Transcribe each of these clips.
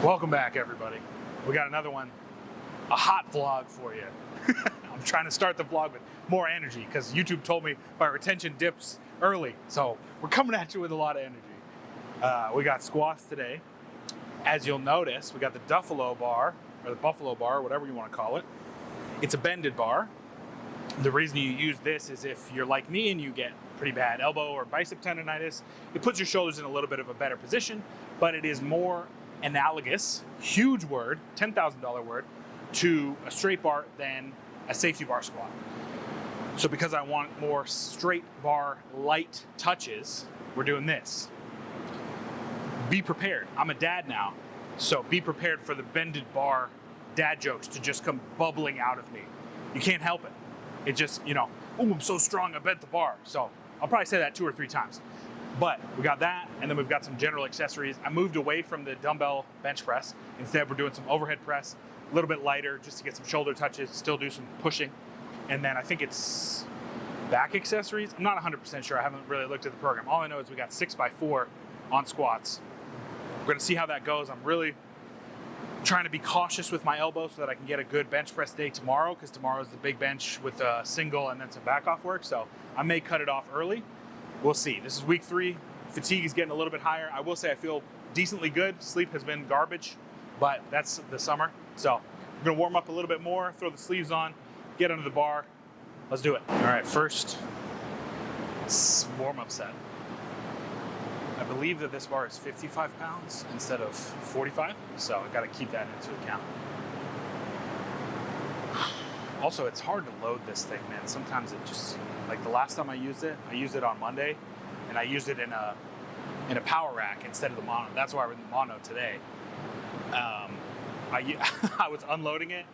Welcome back, everybody. We got another one, a hot vlog for you. I'm trying to start the vlog with more energy because YouTube told me my retention dips early. So we're coming at you with a lot of energy. We got squats today. As you'll notice, we got the Duffalo bar, or the Buffalo bar, whatever you want to call it. It's a bended bar. The reason you use this is if you're like me and you get pretty bad elbow or bicep tendonitis, it puts your shoulders in a little bit of a better position, but it is more analogous, huge word, $10,000 word, to a straight bar than a safety bar squat. So because I want more straight bar light touches, we're doing this. Be prepared. I'm a dad now, so be prepared for the bended bar dad jokes to just come bubbling out of me. You can't help it. It just, oh, I'm so strong, I bent the bar. So I'll probably say that 2 or 3 times. But we got that, and then we've got some general accessories. I moved away from the dumbbell bench press. Instead, we're doing some overhead press, a little bit lighter, just to get some shoulder touches, still do some pushing. And then I think it's back accessories. I'm not 100% sure. I haven't really looked at the program. All I know is we got 6x4 on squats. We're gonna see how that goes. I'm really trying to be cautious with my elbow so that I can get a good bench press day tomorrow, because tomorrow is the big bench with a single and then some back off work. So I may cut it off early. We'll see. This is week 3. Fatigue is getting a little bit higher. I will say I feel decently good. Sleep has been garbage, but that's the summer. So I'm gonna warm up a little bit more, throw the sleeves on, get under the bar. Let's do it. All right, first warm up set. I believe that this bar is 55 pounds instead of 45, so I gotta keep that into account. Also, it's hard to load this thing, man. Sometimes it just, like the last time I used it on Monday, and I used it in a power rack instead of the mono. That's why we're in the mono today. I was unloading it,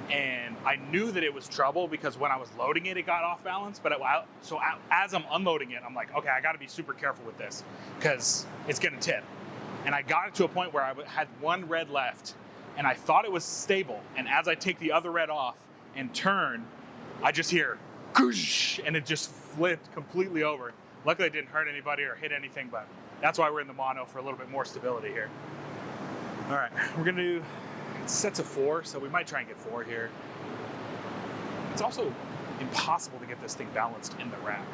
and I knew that it was trouble because when I was loading it, it got off balance. But as I'm unloading it, I'm like, okay, I got to be super careful with this because it's gonna tip. And I got it to a point where I had one red left, and I thought it was stable. And as I take the other red off and turn, I just hear, goosh, and it just flipped completely over. Luckily, it didn't hurt anybody or hit anything, but that's why we're in the mono for a little bit more stability here. All right, we're gonna do sets of 4, so we might try and get 4 here. It's also impossible to get this thing balanced in the rack.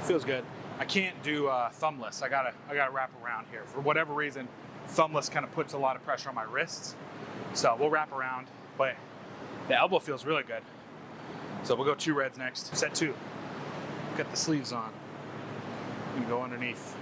Feels good. I can't do thumbless. I gotta wrap around here. For whatever reason, thumbless kind of puts a lot of pressure on my wrists. So we'll wrap around, but the elbow feels really good. So we'll go 2 reds next. Set 2. Get the sleeves on. And go underneath.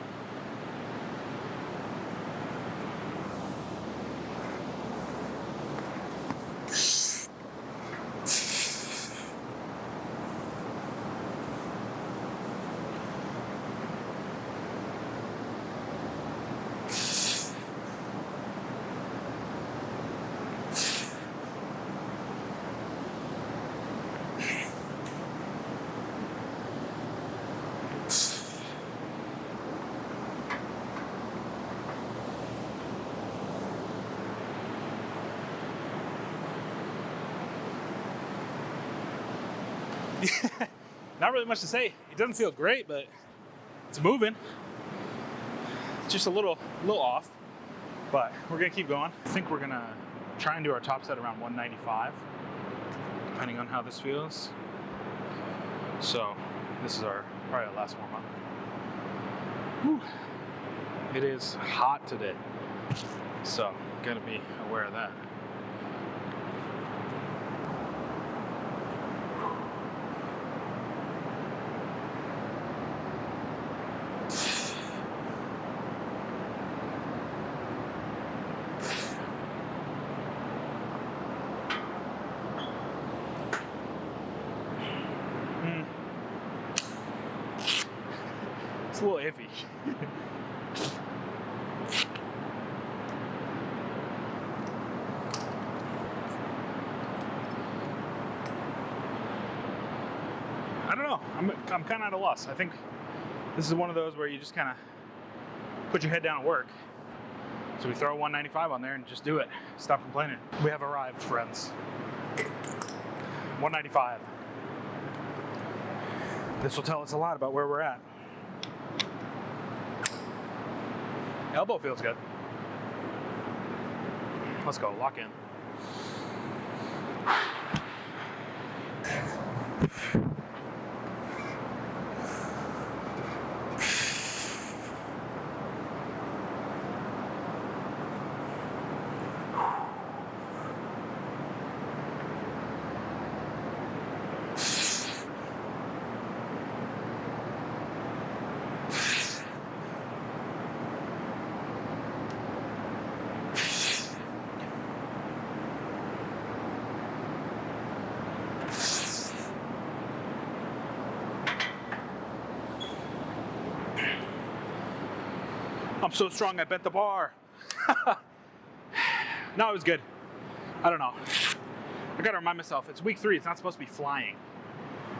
Not really much to say. It doesn't feel great, but it's moving. It's just a little off, but we're gonna keep going. I think we're gonna try and do our top set around 195, depending on how this feels. So this is probably our last warm up. Whew. It is hot today, so gotta be aware of that. It's a little iffy. don't know. I'm kind of at a loss. I think this is one of those where you just kind of put your head down and work. So we throw 195 on there and just do it. Stop complaining. We have arrived, friends. 195. This will tell us a lot about where we're at. Elbow feels good. Let's go, lock in. I'm so strong I bent the bar. No, it was good. I don't know. I gotta remind myself, it's week 3, it's not supposed to be flying.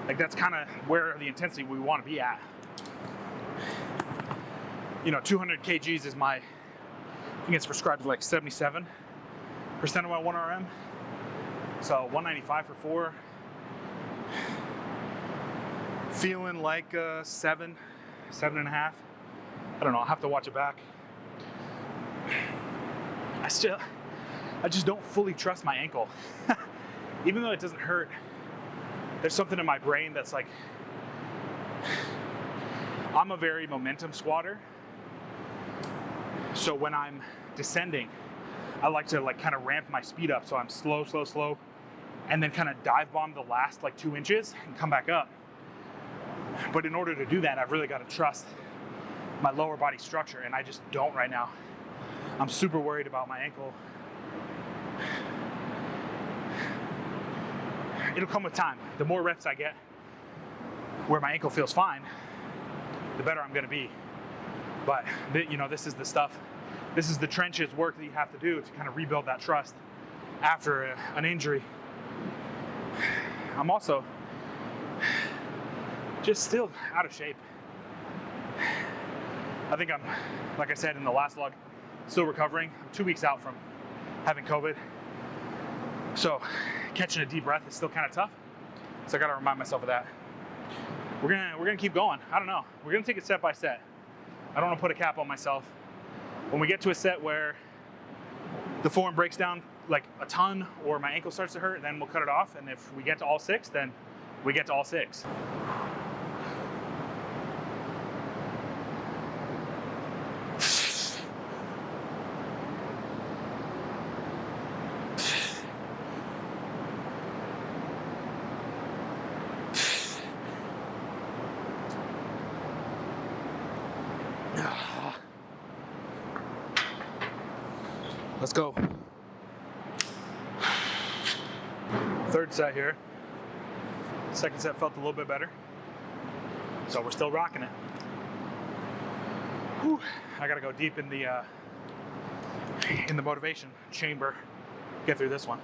Like that's kind of where the intensity we want to be at. You know, 200 kgs is my, I think it's prescribed like 77% of my 1RM. So 195 for 4. Feeling like 7.5. I don't know, I'll have to watch it back. I just don't fully trust my ankle. Even though it doesn't hurt, there's something in my brain that's like, I'm a very momentum squatter. So when I'm descending, I like to like kind of ramp my speed up. So I'm slow, and then kind of dive bomb the last like 2 inches and come back up. But in order to do that, I've really got to trust my lower body structure, and I just don't right now. I'm super worried about my ankle. It'll come with time. The more reps I get where my ankle feels fine, the better I'm gonna be. But you know, this is the stuff, this is the trenches work that you have to do to kind of rebuild that trust after an injury. I'm also just still out of shape. I think I'm, like I said in the last vlog, still recovering. I'm 2 weeks out from having COVID. So catching a deep breath is still kind of tough. So I gotta remind myself of that. We're gonna keep going. I don't know. We're gonna take it set by set. I don't wanna put a cap on myself. When we get to a set where the form breaks down like a ton or my ankle starts to hurt, then we'll cut it off. And if we get to all 6, then we get to all 6. Let's go. 3rd set here. 2nd set felt a little bit better. So we're still rocking it. Whew. I gotta go deep in the motivation chamber. Get through this one.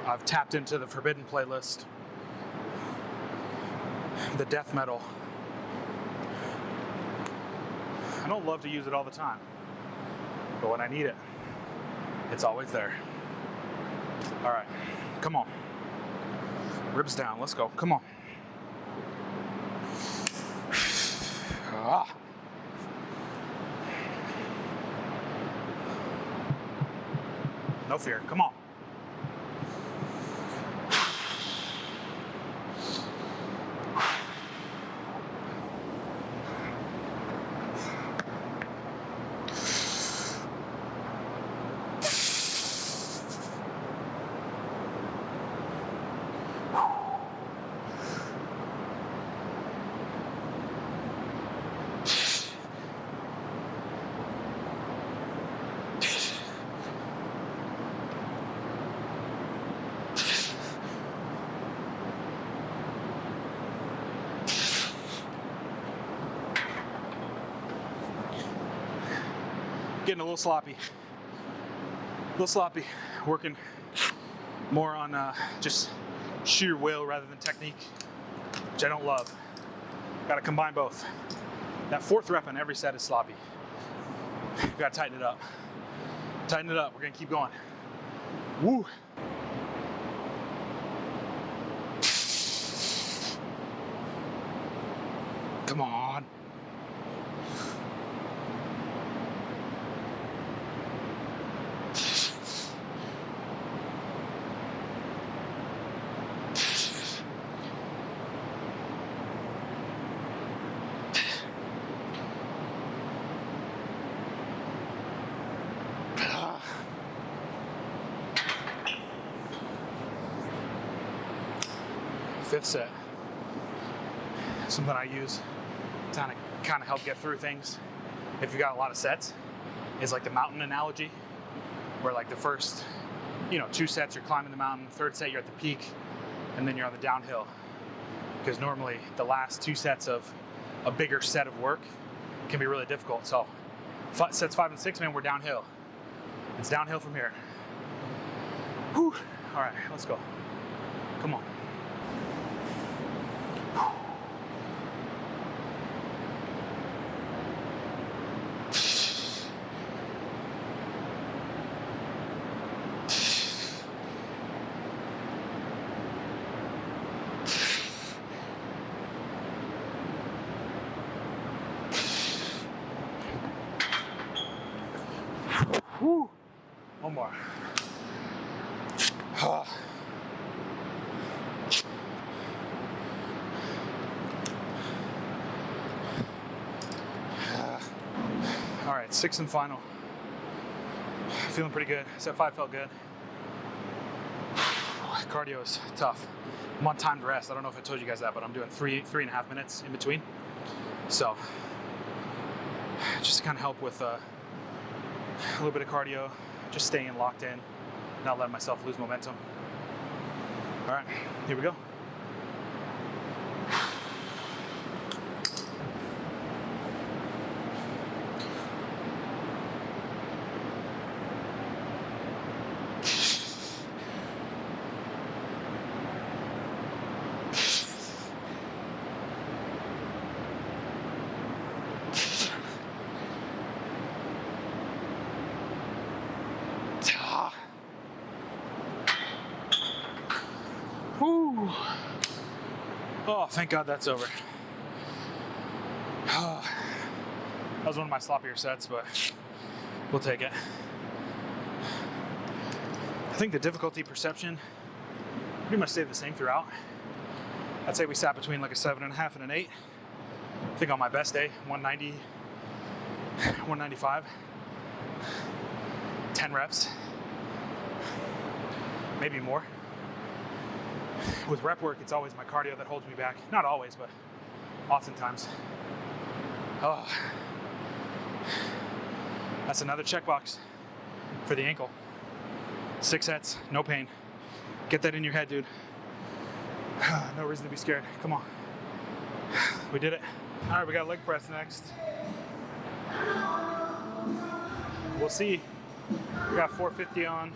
I've tapped into the Forbidden playlist. The death metal. I don't love to use it all the time, but when I need it, it's always there. All right, come on. Ribs down, let's go, come on. Ah. No fear, come on. Getting a little sloppy. Working more on just sheer will rather than technique, which I don't love. Got to combine both. That fourth rep on every set is sloppy. Got to tighten it up. Tighten it up. We're going to keep going. Woo. Come on. Fifth set. Something I use to kind of help get through things if you got a lot of sets is like the mountain analogy, where like the first, 2 sets you're climbing the mountain, third set you're at the peak, and then you're on the downhill. Because normally the last 2 sets of a bigger set of work can be really difficult. So sets 5 and 6, man, we're downhill. It's downhill from here. Whew. All right, let's go. Come on. Whew. One more. All right, 6th and final. Feeling pretty good. Set 5 felt good. Cardio is tough. I'm on timed rest. I don't know if I told you guys that, but I'm doing 3.5 minutes in between. So just to kind of help with a little bit of cardio, just staying locked in, not letting myself lose momentum. All right, here we go. Whew. Oh, thank God that's over. That was one of my sloppier sets, but we'll take it. I think the difficulty perception pretty much stayed the same throughout. I'd say we sat between like a 7.5 and an 8. I think on my best day, 190, 195, 10 reps, maybe more. With rep work, it's always my cardio that holds me back. Not always, but oftentimes. Oh. That's another checkbox for the ankle. 6 sets, no pain. Get that in your head, dude. No reason to be scared. Come on. We did it. All right, we got leg press next. We'll see. We got 450 on.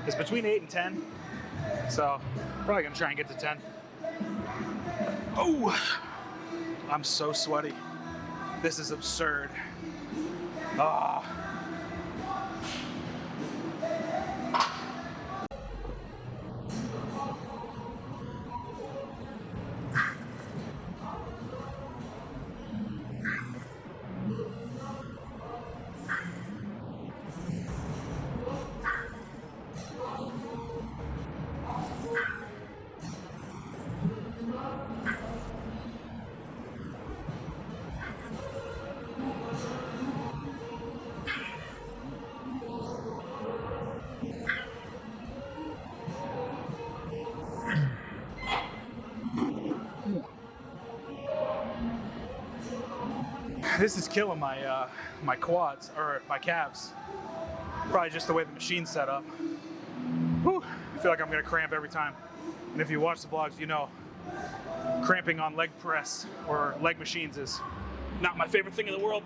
It's between 8 and 10. So probably gonna try and get to 10. Oh, I'm so sweaty. This is absurd. Ah. This is killing my my quads, or my calves. Probably just the way the machine's set up. Whew, I feel like I'm gonna cramp every time. And if you watch the vlogs, you know, cramping on leg press or leg machines is not my favorite thing in the world.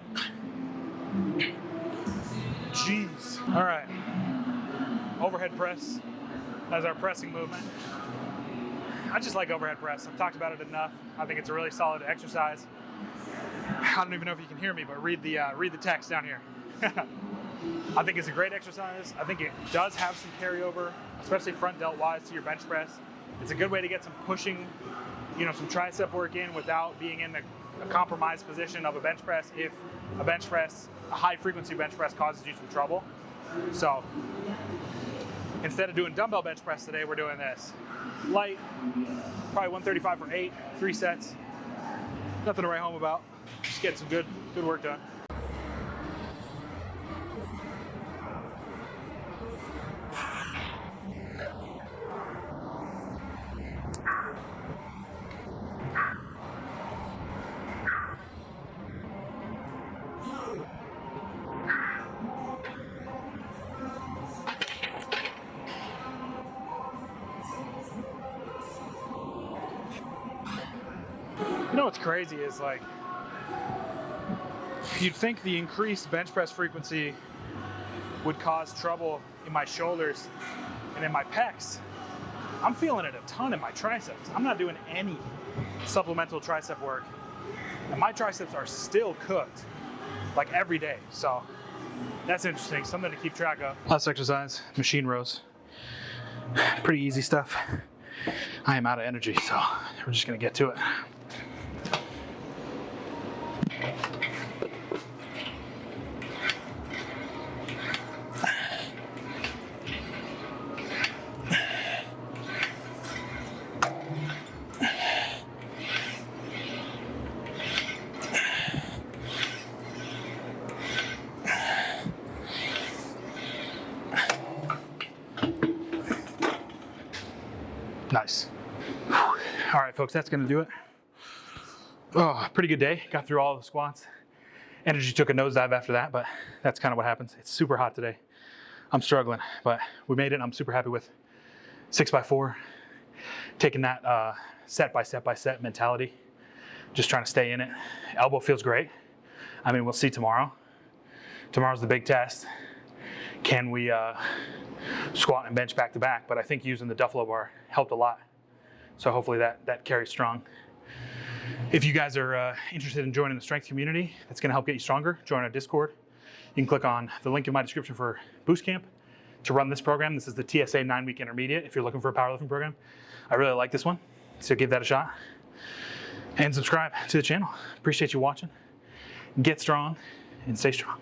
Jeez. All right, overhead press as our pressing movement. I just like overhead press. I've talked about it enough. I think it's a really solid exercise. I don't even know if you can hear me, but read the text down here. I think it's a great exercise. I think it does have some carryover, especially front delt wise, to your bench press. It's a good way to get some pushing, some tricep work in without being in a compromised position of a bench press if a high frequency bench press causes you some trouble. So instead of doing dumbbell bench press today, we're doing this. Light, probably 135 for 8, 3 sets. Nothing to write home about. Just get some good work done. You know what's crazy is like, you'd think the increased bench press frequency would cause trouble in my shoulders and in my pecs. I'm feeling it a ton in my triceps. I'm not doing any supplemental tricep work, and my triceps are still cooked like every day. So that's interesting, something to keep track of. Last exercise, machine rows. Pretty easy stuff. I am out of energy, so we're just gonna get to it. Nice. All right, folks, that's gonna do it. Oh, pretty good day. Got through all the squats. Energy took a nosedive after that, but that's kind of what happens. It's super hot today. I'm struggling, but we made it. I'm super happy with 6x4. Taking that set by set mentality. Just trying to stay in it. Elbow feels great. I mean, we'll see tomorrow. Tomorrow's the big test. Can we squat and bench back to back? But I think using the Duffalo bar helped a lot. So hopefully that carries strong. If you guys are interested in joining the strength community, that's gonna help get you stronger, join our Discord. You can click on the link in my description for Boost Camp to run this program. This is the TSA 9-week intermediate if you're looking for a powerlifting program. I really like this one, so give that a shot. And subscribe to the channel. Appreciate you watching. Get strong and stay strong.